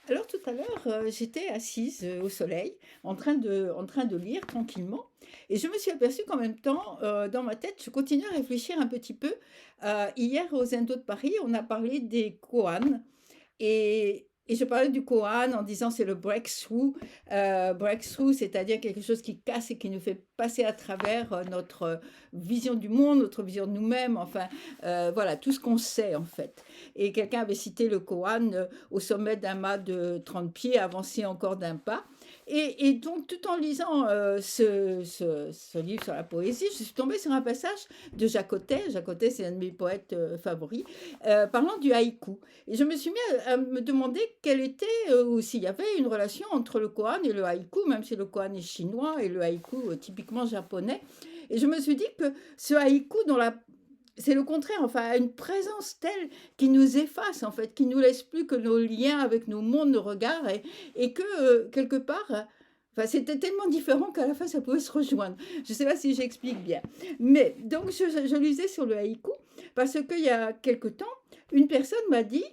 Alors tout à l'heure, j'étais assise, au soleil, en train de lire tranquillement et je me suis aperçue qu'en même temps, dans ma tête, je continuais à réfléchir un petit peu. Hier aux Indos de Paris, on a parlé des koans et je parlais du koan en disant: «C'est le breakthrough», breakthrough, c'est-à-dire quelque chose qui casse et qui nous fait passer à travers, notre vision du monde, notre vision de nous-mêmes, enfin, voilà, tout ce qu'on sait, en fait. Et quelqu'un avait cité le koan, au sommet d'un mât de 30 pieds, avancé encore d'un pas. Et donc, tout en lisant ce livre sur la poésie, je suis tombée sur un passage de Jacotet. Jacotet, c'est un de mes poètes favoris, parlant du haïku. Et je me suis mis à me demander quelle était, ou s'il y avait une relation entre le koan et le haïku, même si le koan est chinois et le haïku typiquement japonais. Et je me suis dit que ce haïku, c'est le contraire, enfin, a une présence telle qui nous efface, en fait, qui nous laisse plus que nos liens avec nos mondes, nos regards, et que, quelque part, enfin, c'était tellement différent qu'à la fin, ça pouvait se rejoindre. Je ne sais pas si j'explique bien. Mais, donc, je lisais sur le haïku, parce qu'il y a quelque temps, une personne m'a dit,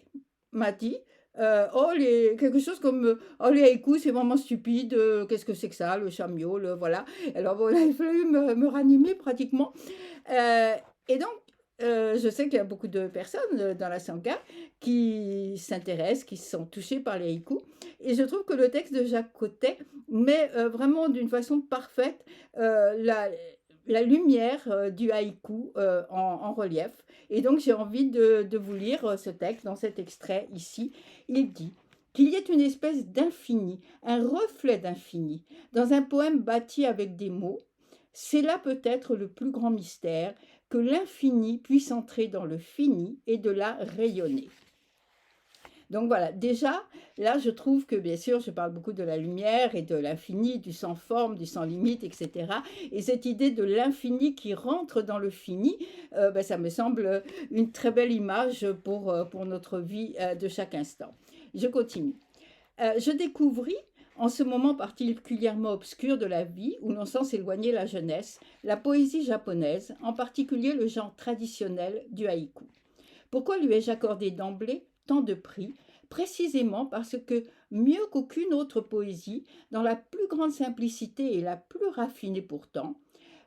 oh, quelque chose comme, oh, les haïkus, c'est vraiment stupide, qu'est-ce que c'est que ça, le chamiol, voilà. Alors, bon, il a fallu me ranimer pratiquement. Euh, et donc, je sais qu'il y a beaucoup de personnes dans la Sangha qui s'intéressent, qui sont touchées par les haïkus. Et je trouve que le texte de Jacques Côté met vraiment d'une façon parfaite la lumière du haïku en relief. Et donc, j'ai envie de vous lire ce texte dans cet extrait ici. Il dit qu'il y ait une espèce d'infini, un reflet d'infini, dans un poème bâti avec des mots. C'est là peut-être le plus grand mystère, que l'infini puisse entrer dans le fini et de la rayonner. Donc voilà, déjà, là, je trouve que, bien sûr, je parle beaucoup de la lumière et de l'infini, du sans forme, du sans limite, etc. Et cette idée de l'infini qui rentre dans le fini, ben, ça me semble une très belle image pour notre vie de chaque instant. Je continue. Je découvris, en ce moment particulièrement obscur de la vie, où l'on sent s'éloigner la jeunesse, la poésie japonaise, en particulier le genre traditionnel du haïku. Pourquoi lui ai-je accordé d'emblée tant de prix? Précisément parce que, mieux qu'aucune autre poésie, dans la plus grande simplicité et la plus raffinée pourtant,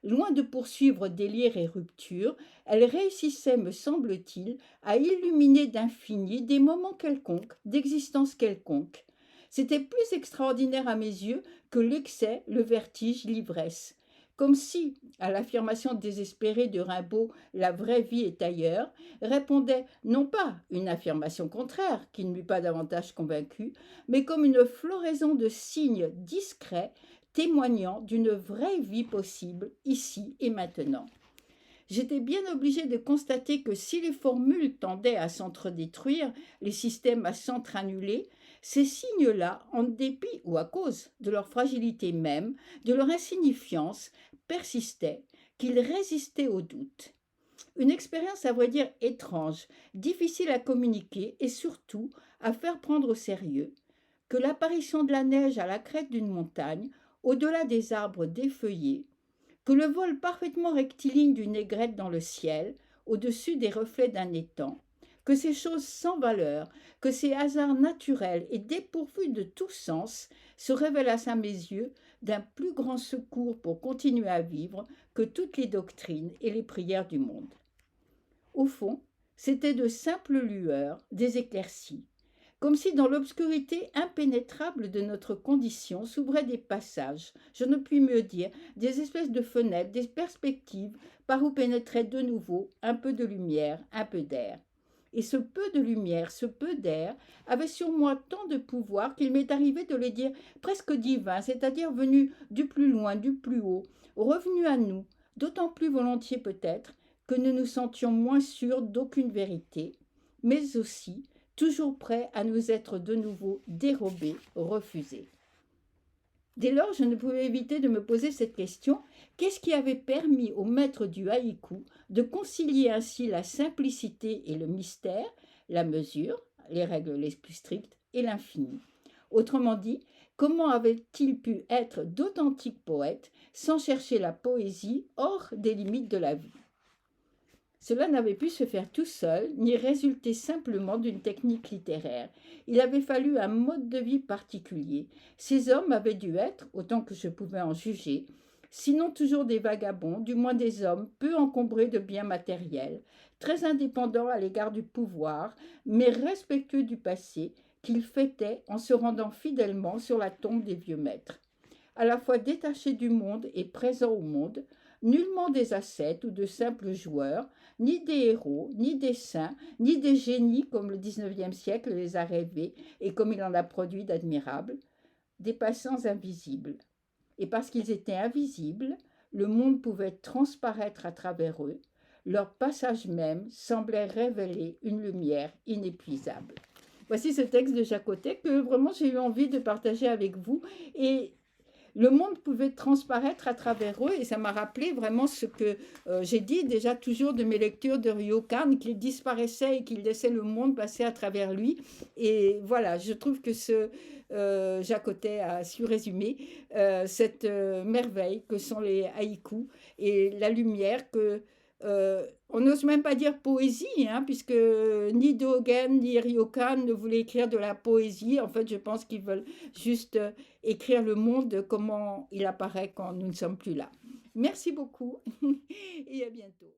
loin de poursuivre délire et rupture, elle réussissait, me semble-t-il, à illuminer d'infini des moments quelconques, d'existence quelconque. C'était plus extraordinaire à mes yeux que l'excès, le vertige, l'ivresse. Comme si, à l'affirmation désespérée de Rimbaud, la vraie vie est ailleurs, répondait non pas une affirmation contraire qui ne m'eût pas davantage convaincu, mais comme une floraison de signes discrets témoignant d'une vraie vie possible ici et maintenant. J'étais bien obligée de constater que si les formules tendaient à s'entre-détruire, les systèmes à s'entre-annuler, ces signes-là, en dépit ou à cause de leur fragilité même, de leur insignifiance, persistaient, qu'ils résistaient au doute. Une expérience à vrai dire étrange, difficile à communiquer et surtout à faire prendre au sérieux, que l'apparition de la neige à la crête d'une montagne, au-delà des arbres défeuillés, que le vol parfaitement rectiligne d'une aigrette dans le ciel, au-dessus des reflets d'un étang, que ces choses sans valeur, que ces hasards naturels et dépourvus de tout sens se révélassent à mes yeux d'un plus grand secours pour continuer à vivre que toutes les doctrines et les prières du monde. Au fond, c'étaient de simples lueurs, des éclaircies, comme si dans l'obscurité impénétrable de notre condition s'ouvraient des passages, je ne puis mieux dire, des espèces de fenêtres, des perspectives par où pénétrait de nouveau un peu de lumière, un peu d'air. Et ce peu de lumière, ce peu d'air, avait sur moi tant de pouvoir qu'il m'est arrivé de les dire presque divins, c'est-à-dire venus du plus loin, du plus haut, revenus à nous, d'autant plus volontiers peut-être que nous nous sentions moins sûrs d'aucune vérité, mais aussi toujours prêts à nous être de nouveau dérobés, refusés. Dès lors, je ne pouvais éviter de me poser cette question: qu'est-ce qui avait permis au maître du haïku de concilier ainsi la simplicité et le mystère, la mesure, les règles les plus strictes, et l'infini? Autrement dit, comment avait-il pu être d'authentiques poètes sans chercher la poésie hors des limites de la vie? Cela n'avait pu se faire tout seul, ni résulter simplement d'une technique littéraire. Il avait fallu un mode de vie particulier. Ces hommes avaient dû être, autant que je pouvais en juger, sinon toujours des vagabonds, du moins des hommes peu encombrés de biens matériels, très indépendants à l'égard du pouvoir, mais respectueux du passé, qu'ils fêtaient en se rendant fidèlement sur la tombe des vieux maîtres. À la fois détachés du monde et présents au monde, nullement des ascètes ou de simples joueurs, ni des héros, ni des saints, ni des génies comme le XIXe siècle les a rêvés et comme il en a produit d'admirables, des passants invisibles. Et parce qu'ils étaient invisibles, le monde pouvait transparaître à travers eux, leur passage même semblait révéler une lumière inépuisable. Voici ce texte de Jacotet que vraiment j'ai eu envie de partager avec vous et le monde pouvait transparaître à travers eux et ça m'a rappelé vraiment ce que j'ai dit déjà toujours de mes lectures de Ryokan, qu'il disparaissait et qu'il laissait le monde passer à travers lui. Et voilà, je trouve que ce Jacotet a su résumer cette merveille que sont les haïkus et la lumière que on n'ose même pas dire poésie, hein, puisque ni Dogen ni Ryokan ne voulaient écrire de la poésie. En fait, je pense qu'ils veulent juste écrire le monde comment il apparaît quand nous ne sommes plus là. Merci beaucoup et à bientôt.